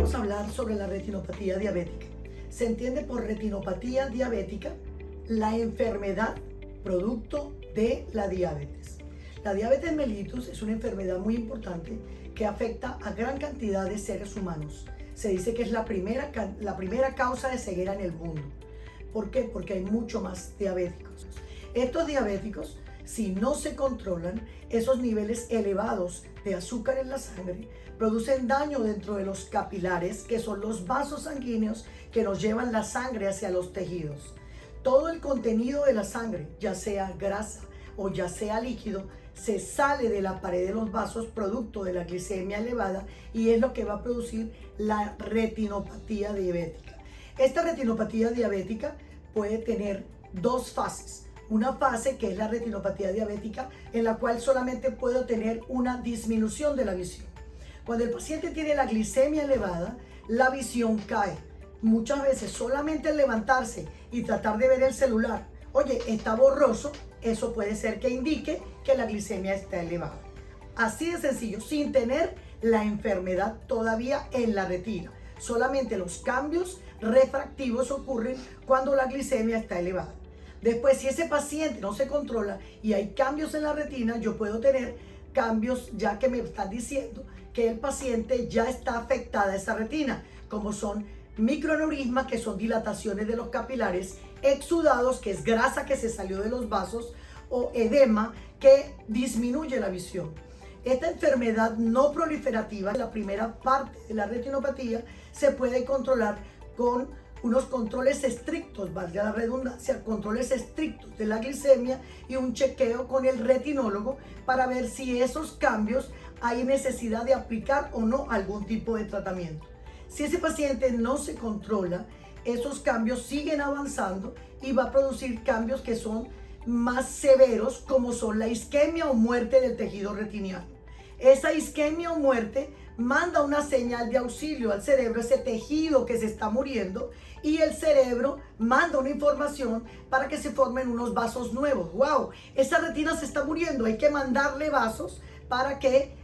vamos a hablar sobre la retinopatía diabética. Se entiende por retinopatía diabética la enfermedad producto de la diabetes. La diabetes mellitus es una enfermedad muy importante que afecta a gran cantidad de seres humanos. Se dice que es la primera causa de ceguera en el mundo. ¿Por qué? Porque hay mucho más diabéticos. Estos diabéticos, si no se controlan, esos niveles elevados de azúcar en la sangre producen daño dentro de los capilares, que son los vasos sanguíneos que nos llevan la sangre hacia los tejidos. Todo el contenido de la sangre, ya sea grasa o ya sea líquido, se sale de la pared de los vasos producto de la glicemia elevada y es lo que va a producir la retinopatía diabética. Esta retinopatía diabética puede tener dos fases. Una fase que es la retinopatía diabética en la cual solamente puedo tener una disminución de la visión. Cuando el paciente tiene la glicemia elevada, la visión cae. Muchas veces solamente al levantarse y tratar de ver el celular, oye, está borroso, eso puede ser que indique que la glicemia está elevada. Así de sencillo, sin tener la enfermedad todavía en la retina. Solamente los cambios refractivos ocurren cuando la glicemia está elevada. Después, si ese paciente no se controla y hay cambios en la retina, yo puedo tener cambios ya que me están diciendo que el paciente ya está afectada esa retina, como son microaneurismas, que son dilataciones de los capilares, exudados, que es grasa que se salió de los vasos, o edema, que disminuye la visión. Esta enfermedad no proliferativa, la primera parte de la retinopatía, se puede controlar con unos controles estrictos, valga la redundancia, controles estrictos de la glicemia y un chequeo con el retinólogo para ver si esos cambios hay necesidad de aplicar o no algún tipo de tratamiento. Si ese paciente no se controla, esos cambios siguen avanzando y va a producir cambios que son más severos, como son la isquemia o muerte del tejido retiniano. Esa isquemia o muerte manda una señal de auxilio al cerebro, ese tejido que se está muriendo, y el cerebro manda una información para que se formen unos vasos nuevos. ¡Wow! Esa retina se está muriendo, hay que mandarle vasos para que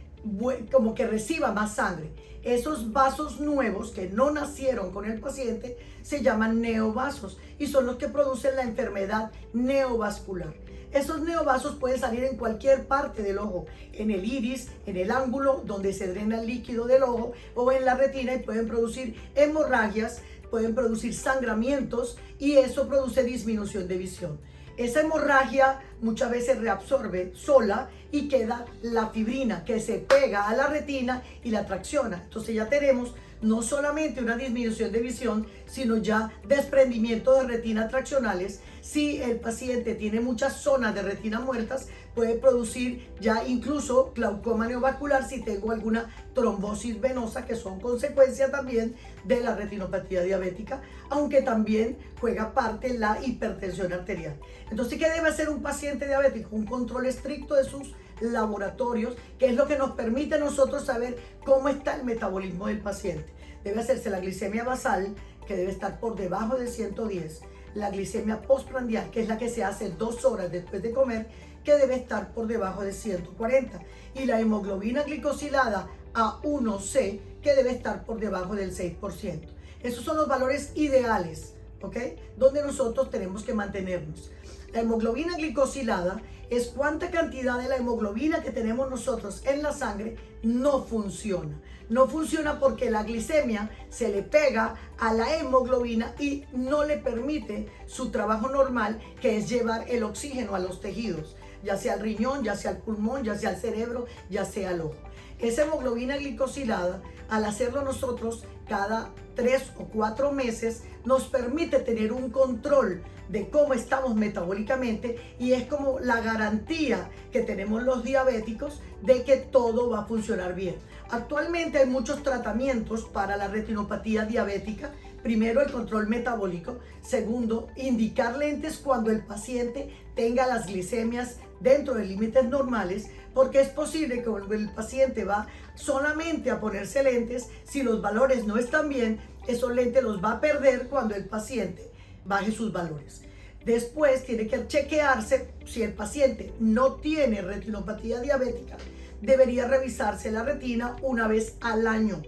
como que reciba más sangre. Esos vasos nuevos que no nacieron con el paciente se llaman neovasos y son los que producen la enfermedad neovascular. Esos neovasos pueden salir en cualquier parte del ojo, en el iris, en el ángulo donde se drena el líquido del ojo o en la retina, y pueden producir hemorragias, pueden producir sangramientos y eso produce disminución de visión. Esa hemorragia muchas veces reabsorbe sola y queda la fibrina que se pega a la retina y la tracciona. Entonces ya tenemos no solamente una disminución de visión, sino ya desprendimiento de retina traccionales. Si el paciente tiene muchas zonas de retina muertas, puede producir ya incluso glaucoma neovascular si tengo alguna trombosis venosa, que son consecuencia también de la retinopatía diabética, aunque también juega parte la hipertensión arterial. Entonces, ¿qué debe hacer un paciente diabético? Un control estricto de sus laboratorios, que es lo que nos permite a nosotros saber cómo está el metabolismo del paciente. Debe hacerse la glicemia basal, que debe estar por debajo de 110, la glicemia postprandial, que es la que se hace 2 horas después de comer, que debe estar por debajo de 140, y la hemoglobina glicosilada A1C, que debe estar por debajo del 6%. Esos son los valores ideales, ¿ok? Donde nosotros tenemos que mantenernos. La hemoglobina glicosilada es cuánta cantidad de la hemoglobina que tenemos nosotros en la sangre no funciona. No funciona porque la glicemia se le pega a la hemoglobina y no le permite su trabajo normal, que es llevar el oxígeno a los tejidos, ya sea al riñón, ya sea al pulmón, ya sea al cerebro, ya sea al ojo. Esa hemoglobina glicosilada, al hacerlo nosotros cada 3 o 4 meses, nos permite tener un control de cómo estamos metabólicamente, y es como la garantía que tenemos los diabéticos de que todo va a funcionar bien. Actualmente hay muchos tratamientos para la retinopatía diabética. Primero, el control metabólico. Segundo, indicar lentes cuando el paciente tenga las glicemias dentro de límites normales, porque es posible que cuando el paciente va solamente a ponerse lentes, si los valores no están bien, esos lentes los va a perder cuando el paciente baje sus valores. Después tiene que chequearse si el paciente no tiene retinopatía diabética. Debería revisarse la retina una vez al año.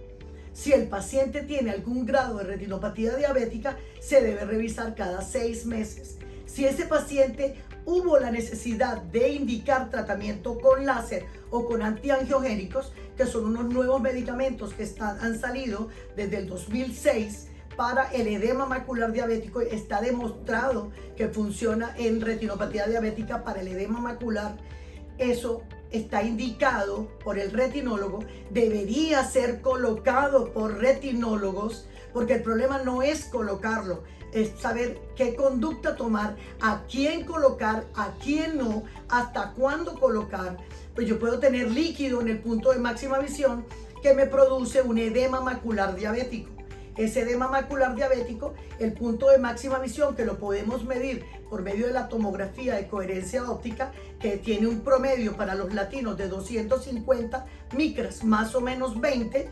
Si el paciente tiene algún grado de retinopatía diabética, se debe revisar cada 6 meses. Si ese paciente hubo la necesidad de indicar tratamiento con láser o con antiangiogénicos, que son unos nuevos medicamentos que han salido desde el 2006 para el edema macular diabético, está demostrado que funciona en retinopatía diabética para el edema macular. Eso está indicado por el retinólogo, debería ser colocado por retinólogos, porque el problema no es colocarlo, es saber qué conducta tomar, a quién colocar, a quién no, hasta cuándo colocar. Pues yo puedo tener líquido en el punto de máxima visión que me produce un edema macular diabético. Ese edema macular diabético, el punto de máxima visión, que lo podemos medir por medio de la tomografía de coherencia óptica, que tiene un promedio para los latinos de 250 micras, más o menos 20.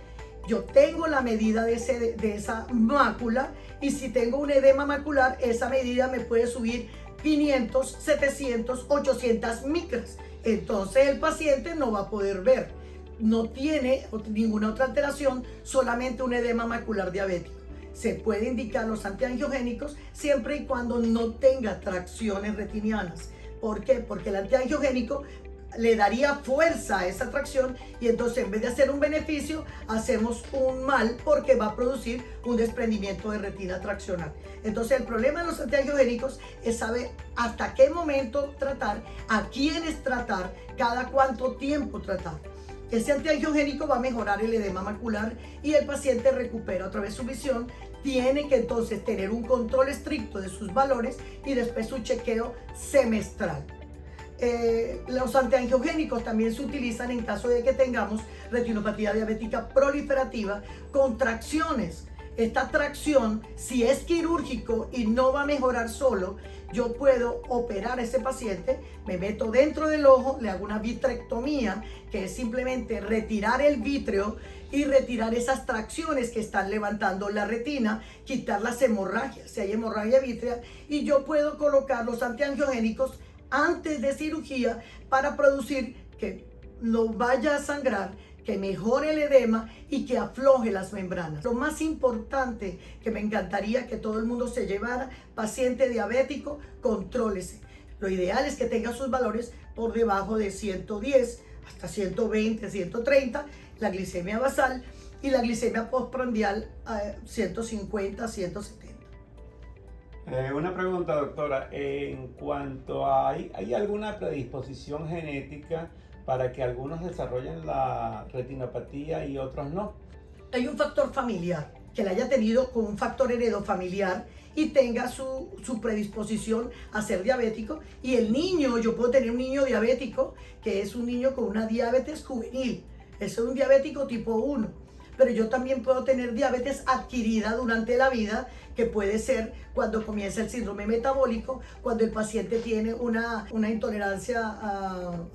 Yo tengo la medida de esa mácula, y si tengo un edema macular, esa medida me puede subir 500, 700, 800 micras. Entonces el paciente no va a poder ver. No tiene ninguna otra alteración, solamente un edema macular diabético. Se puede indicar los antiangiogénicos siempre y cuando no tenga tracciones retinianas. ¿Por qué? Porque el antiangiogénico le daría fuerza a esa tracción, y entonces en vez de hacer un beneficio, hacemos un mal, porque va a producir un desprendimiento de retina traccional. Entonces el problema de los antiangiogénicos es saber hasta qué momento tratar, a quiénes tratar, cada cuánto tiempo tratar. Ese antiangiogénico va a mejorar el edema macular y el paciente recupera otra vez su visión. Tiene que entonces tener un control estricto de sus valores y después su chequeo semestral. Los antiangiogénicos también se utilizan en caso de que tengamos retinopatía diabética proliferativa con tracciones. Esta tracción, si es quirúrgico y no va a mejorar solo, yo puedo operar a ese paciente, me meto dentro del ojo, le hago una vitrectomía, que es simplemente retirar el vítreo y retirar esas tracciones que están levantando la retina, quitar las hemorragias, si hay hemorragia vítrea, y yo puedo colocar los antiangiogénicos antes de cirugía para producir que no vaya a sangrar, que mejore el edema y que afloje las membranas. Lo más importante que me encantaría que todo el mundo se llevara: paciente diabético, contrólese. Lo ideal es que tenga sus valores por debajo de 110 hasta 120, 130, la glicemia basal, y la glicemia postprandial a 150, 170. Una pregunta, doctora. En cuanto a, ¿hay alguna predisposición genética para que algunos desarrollen la retinopatía y otros no? Hay un factor familiar, que la haya tenido con un factor heredofamiliar y tenga su predisposición a ser diabético. Y el niño, yo puedo tener un niño diabético que es un niño con una diabetes juvenil, es un diabético tipo 1. Pero yo también puedo tener diabetes adquirida durante la vida, que puede ser cuando comienza el síndrome metabólico, cuando el paciente tiene una intolerancia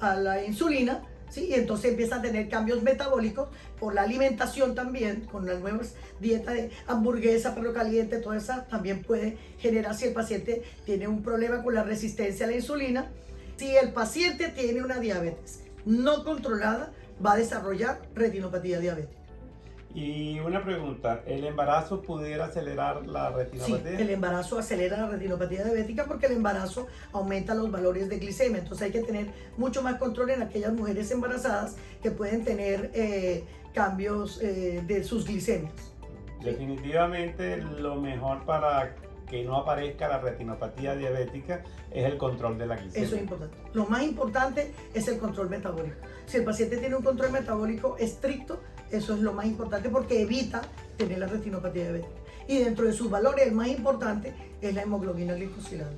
a la insulina, ¿sí? Y entonces empieza a tener cambios metabólicos por la alimentación también, con las nuevas dietas de hamburguesa, perro caliente, toda esa también puede generar, si el paciente tiene un problema con la resistencia a la insulina. Si el paciente tiene una diabetes no controlada, va a desarrollar retinopatía diabética. Y una pregunta, ¿el embarazo pudiera acelerar la retinopatía? Sí, el embarazo acelera la retinopatía diabética porque el embarazo aumenta los valores de glicemia. Entonces hay que tener mucho más control en aquellas mujeres embarazadas que pueden tener cambios de sus glicemias. Definitivamente lo mejor para que no aparezca la retinopatía diabética es el control de la glicemia. Eso es importante. Lo más importante es el control metabólico. Si el paciente tiene un control metabólico estricto, eso es lo más importante, porque evita tener la retinopatía diabética. Y dentro de sus valores, el más importante es la hemoglobina glicosilada.